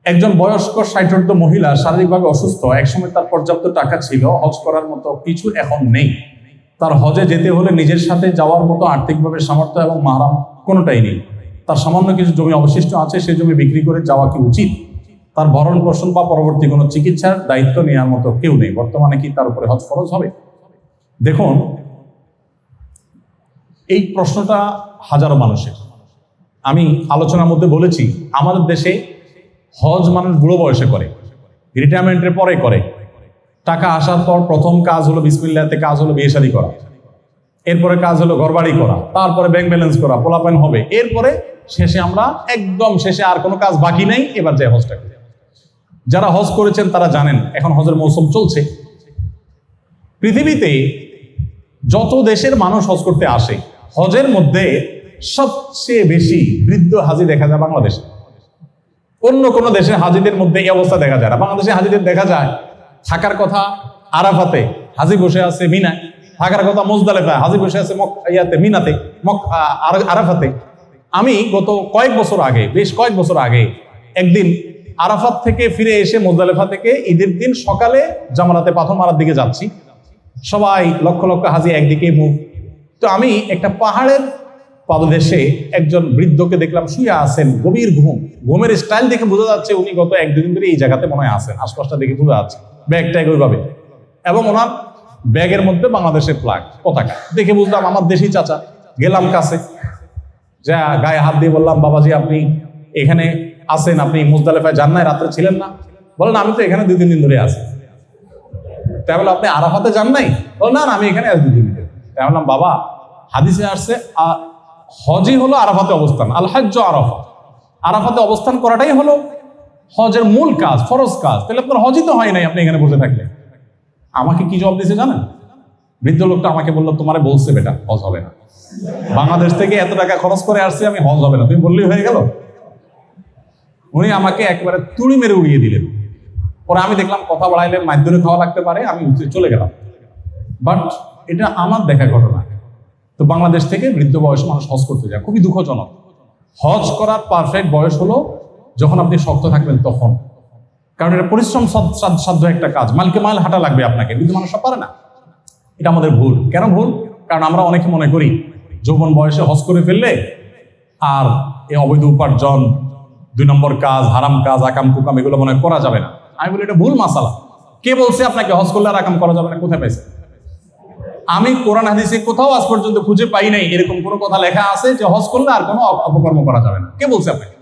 একজন বয়স্ক 60 মহিলা শারীরিকভাবে অসুস্থ, একসময় তার পর্যাপ্ত টাকা ছিল, হজ করার মতো কিছু এখন নেই। তার হজে যেতে হলে নিজের সাথে যাওয়ার মতো আর্থিকভাবে সামর্থ্য এবং মাহরাম কোনোটাই নেই। তার সামান্য কিছু জমি অবশিষ্ট আছে, সেই জমি বিক্রি করে যাওয়া কি উচিত? তার ভরণ পোষণ বা পরবর্তী কোনো চিকিৎসার দায়িত্ব নেওয়ার মতো কেউ নেই, বর্তমানে কি তার উপরে হজ ফরজ হবে? দেখুন, এই প্রশ্নটা হাজারো মানুষের। আমি আলোচনার মধ্যে বলেছি, আমাদের দেশে হজ মানুষ বুড়ো বয়সে করে, রিটায়ারমেন্টের পরে করে। টাকা আসার পর প্রথম কাজ হলো বিসমিল্লাহতে, কাজ হলো বিয়ে শাদী করা, এরপরে কাজ হলো ঘরবাড়ি করা, তারপরে ব্যাংক ব্যালেন্স করা, পোলাপান হবে, এরপরে শেষে আমরা একদম শেষে আর কোনো কাজ বাকি নেই, এবার যাই হজটা করি। যারা হজ করেছেন তারা জানেন এখন হজের মৌসুম চলছে। পৃথিবীতে যত দেশের মানুষ হজ করতে আসে, হজের মধ্যে সবচেয়ে বেশি বৃদ্ধ হাজি দেখা যায় বাংলাদেশে। অন্য কোনো দেশের হাজিদের মধ্যে এই অবস্থা দেখা যায় না। বাংলাদেশে হাজিদের দেখা যায় থাকার কথা আরাফাতে, হাজি বসে আছে মিনায়। থাকার কথা মুজদালিফায়, হাজি বসে আছে মিনাতে, আরাফাতে। আমি গত বেশ কয়েক বছর আগে একদিন আরাফাত থেকে ফিরে এসে মুজদালিফা থেকে ঈদের দিন সকালে জামারাতে পাথর মারার দিকে যাচ্ছি। সবাই লক্ষ লক্ষ হাজি একদিকে মুখ। তো আমি একটা পাহাড়ের পাদদেশে একজন বৃদ্ধকে দেখলাম শুয়ে আছেন, গভীর ঘুম। ঘুমের স্টাইল দেখে বোঝা যাচ্ছে উনি গত 1-2 দিন ধরে এই জায়গাতে মনে হয় আছেন, আশপাশটা দেখে বোঝা যাচ্ছে। ব্যাগ ট্যাগ ওইভাবে, এবং ওনার ব্যাগের মধ্যে বাংলাদেশের ফ্ল্যাগ, পতাকা দেখে বুঝলাম আমার দেশি চাচা। গেলাম কাছে, যা গায়ে হাত দিয়ে বললাম, বাবাজি আপনি এখানে আছেন, আপনি মুজদালিফায় যান নাই, রাত্রে ছিলেন না? বলেন আমি তো এখানে 2-3 দিন ধরে আছি। তাই বলে আপনি আরাফাতে যান নাই? বলেন না আমি এখানে 2 দিন ধরে। তাই বললাম বাবা, হাদিসে আসছে হজই হলো আরাফাতে অবস্থান, আল হজ্জ আরাফা। আরাফাতে অবস্থান করাটাই হলো হজের মূল কাজ, ফরজ কাজ। তাহলে আপনার হজই তো হয় নাই আপনি এখানে বসে থাকলে। আমাকে কি জবাব দিয়েছে জানেন? বৃদ্ধ লোকটা আমাকে বললো, তোমারে বলছে বেটা হজ হবে না, বাংলাদেশ থেকে এত টাকা খরচ করে আসছে, আমি হজ হবে না, তুমি বললেই হয়ে গেল। উনি আমাকে একেবারে তুড়ি মেরে উড়িয়ে দিলেন। পরে আমি দেখলাম কথা বাড়াইলে মাধ্যমে খাওয়া লাগতে পারে, আমি চলে গেলাম। বাট এটা আমার দেখা ঘটনা। তো বাংলাদেশ থেকে বৃদ্ধ বয়সে মানুষ হজ করতে যায়, খুবই দুঃখজনক। হজ করার পারফেক্ট বয়স হলো যখন আপনি শক্ত থাকবেন তখন, কারণ এটা পরিশ্রম সাধ্য একটা কাজ, মাইলকে মাইল হাঁটা লাগবে আপনাকে, কিন্তু মানুষ সব পারে না। এটা আমাদের ভুল। কেন ভুল? কারণ আমরা অনেকে মনে করি যৌবন বয়সে হজ করে ফেললে আর এই অবৈধ উপার্জন, 2 নম্বর কাজ, হারাম কাজ, আকাম কুকাম এগুলো মনে করা যাবে না। আমি বলি এটা ভুল মাসালা। কে বলছে আপনাকে হজ করলে আর আকাম করা যাবে না? কোথায় পাইছে? আমি কোরআন হাদিসে কোথাও আজ পর্যন্ত খুঁজে পাই নাই এরকম কোনো কথা লেখা আছে যে হজ করলে আর কোনো অপকর্ম করা যাবে না। কে বলছে আপনাকে?